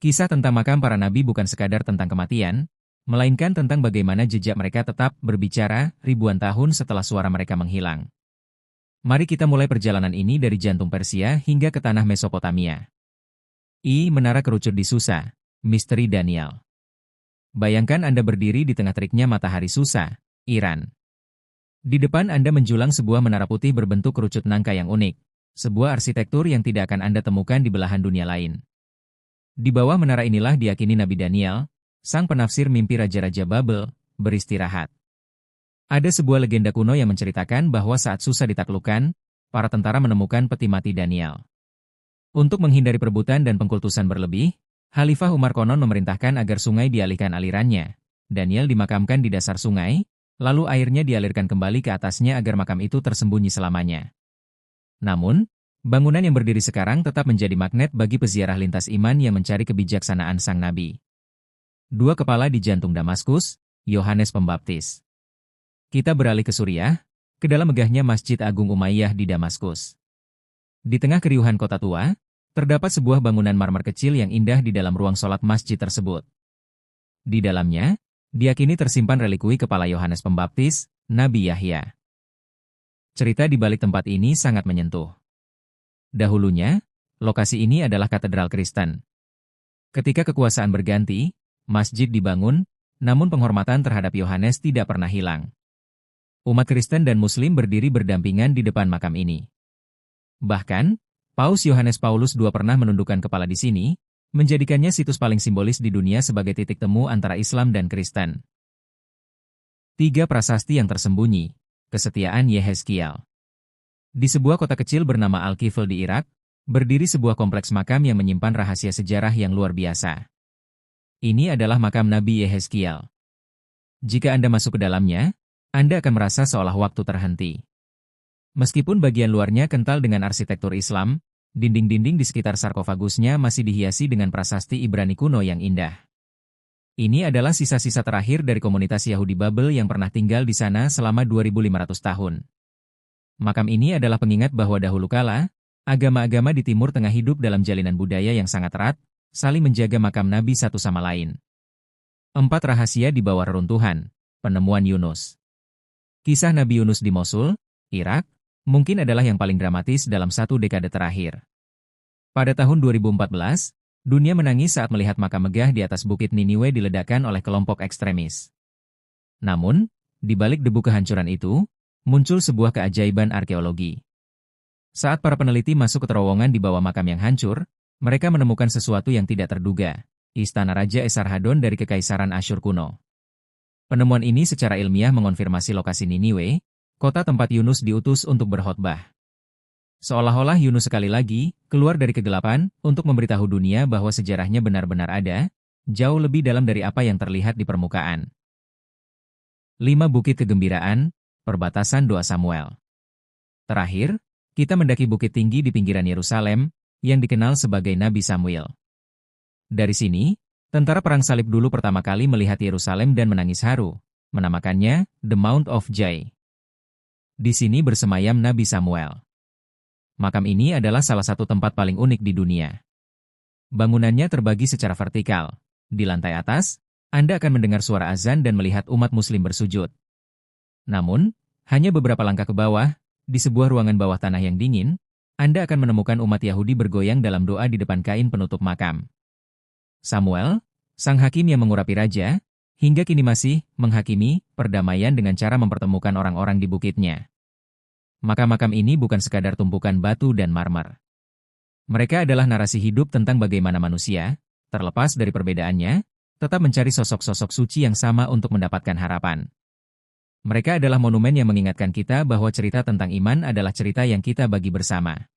Kisah tentang makam para nabi bukan sekadar tentang kematian, melainkan tentang bagaimana jejak mereka tetap berbicara ribuan tahun setelah suara mereka menghilang. Mari kita mulai perjalanan ini dari jantung Persia hingga ke tanah Mesopotamia. Menara kerucut di Susa, misteri Daniel. Bayangkan Anda berdiri di tengah teriknya matahari Susa, Iran. Di depan Anda menjulang sebuah menara putih berbentuk kerucut nangka yang unik, sebuah arsitektur yang tidak akan Anda temukan di belahan dunia lain. Di bawah menara inilah diyakini Nabi Daniel, sang penafsir mimpi raja-raja Babel, beristirahat. Ada sebuah legenda kuno yang menceritakan bahwa saat Susa ditaklukkan, para tentara menemukan peti mati Daniel. Untuk menghindari perebutan dan pengkultusan berlebih, Khalifah Umar konon memerintahkan agar sungai dialihkan alirannya. Daniel dimakamkan di dasar sungai, lalu airnya dialirkan kembali ke atasnya agar makam itu tersembunyi selamanya. Namun, bangunan yang berdiri sekarang tetap menjadi magnet bagi peziarah lintas iman yang mencari kebijaksanaan sang nabi. Dua kepala di jantung Damaskus, Yohanes Pembaptis. Kita beralih ke Suriah, ke dalam megahnya Masjid Agung Umayyah di Damaskus. Di tengah keriuhan kota tua, terdapat sebuah bangunan marmer kecil yang indah di dalam ruang sholat masjid tersebut. Di dalamnya, diyakini tersimpan relikui kepala Yohanes Pembaptis, Nabi Yahya. Cerita di balik tempat ini sangat menyentuh. Dahulunya, lokasi ini adalah katedral Kristen. Ketika kekuasaan berganti, masjid dibangun, namun penghormatan terhadap Yohanes tidak pernah hilang. Umat Kristen dan Muslim berdiri berdampingan di depan makam ini. Bahkan, Paus Yohanes Paulus II pernah menundukkan kepala di sini, menjadikannya situs paling simbolis di dunia sebagai titik temu antara Islam dan Kristen. 3 prasasti yang tersembunyi, kesetiaan Yehezkiel. Di sebuah kota kecil bernama Al-Kifl di Irak, berdiri sebuah kompleks makam yang menyimpan rahasia sejarah yang luar biasa. Ini adalah makam Nabi Yehezkiel. Jika Anda masuk ke dalamnya, Anda akan merasa seolah waktu terhenti. Meskipun bagian luarnya kental dengan arsitektur Islam, dinding-dinding di sekitar sarkofagusnya masih dihiasi dengan prasasti Ibrani kuno yang indah. Ini adalah sisa-sisa terakhir dari komunitas Yahudi Babel yang pernah tinggal di sana selama 2.500 tahun. Makam ini adalah pengingat bahwa dahulu kala, agama-agama di Timur Tengah hidup dalam jalinan budaya yang sangat erat, saling menjaga makam Nabi satu sama lain. 4 rahasia di bawah reruntuhan, penemuan Yunus. Kisah Nabi Yunus di Mosul, Irak, mungkin adalah yang paling dramatis dalam 1 dekade terakhir. Pada tahun 2014, dunia menangis saat melihat makam megah di atas bukit Niniwe diledakkan oleh kelompok ekstremis. Namun, di balik debu kehancuran itu, muncul sebuah keajaiban arkeologi. Saat para peneliti masuk ke terowongan di bawah makam yang hancur, mereka menemukan sesuatu yang tidak terduga, istana Raja Esarhaddon dari Kekaisaran Asyur kuno. Penemuan ini secara ilmiah mengonfirmasi lokasi Niniwe, kota tempat Yunus diutus untuk berkhotbah. Seolah-olah Yunus sekali lagi keluar dari kegelapan untuk memberitahu dunia bahwa sejarahnya benar-benar ada, jauh lebih dalam dari apa yang terlihat di permukaan. 5 Bukit Kegembiraan, perbatasan doa Samuel. Terakhir, kita mendaki bukit tinggi di pinggiran Yerusalem, yang dikenal sebagai Nabi Samuel. Dari sini, tentara perang salib dulu pertama kali melihat Yerusalem dan menangis haru, menamakannya The Mount of Joy. Di sini bersemayam Nabi Samuel. Makam ini adalah salah satu tempat paling unik di dunia. Bangunannya terbagi secara vertikal. Di lantai atas, Anda akan mendengar suara azan dan melihat umat Muslim bersujud. Namun, hanya beberapa langkah ke bawah, di sebuah ruangan bawah tanah yang dingin, Anda akan menemukan umat Yahudi bergoyang dalam doa di depan kain penutup makam. Samuel, sang hakim yang mengurapi raja, hingga kini masih menghakimi perdamaian dengan cara mempertemukan orang-orang di bukitnya. Makam-makam ini bukan sekadar tumpukan batu dan marmer. Mereka adalah narasi hidup tentang bagaimana manusia, terlepas dari perbedaannya, tetap mencari sosok-sosok suci yang sama untuk mendapatkan harapan. Mereka adalah monumen yang mengingatkan kita bahwa cerita tentang iman adalah cerita yang kita bagi bersama.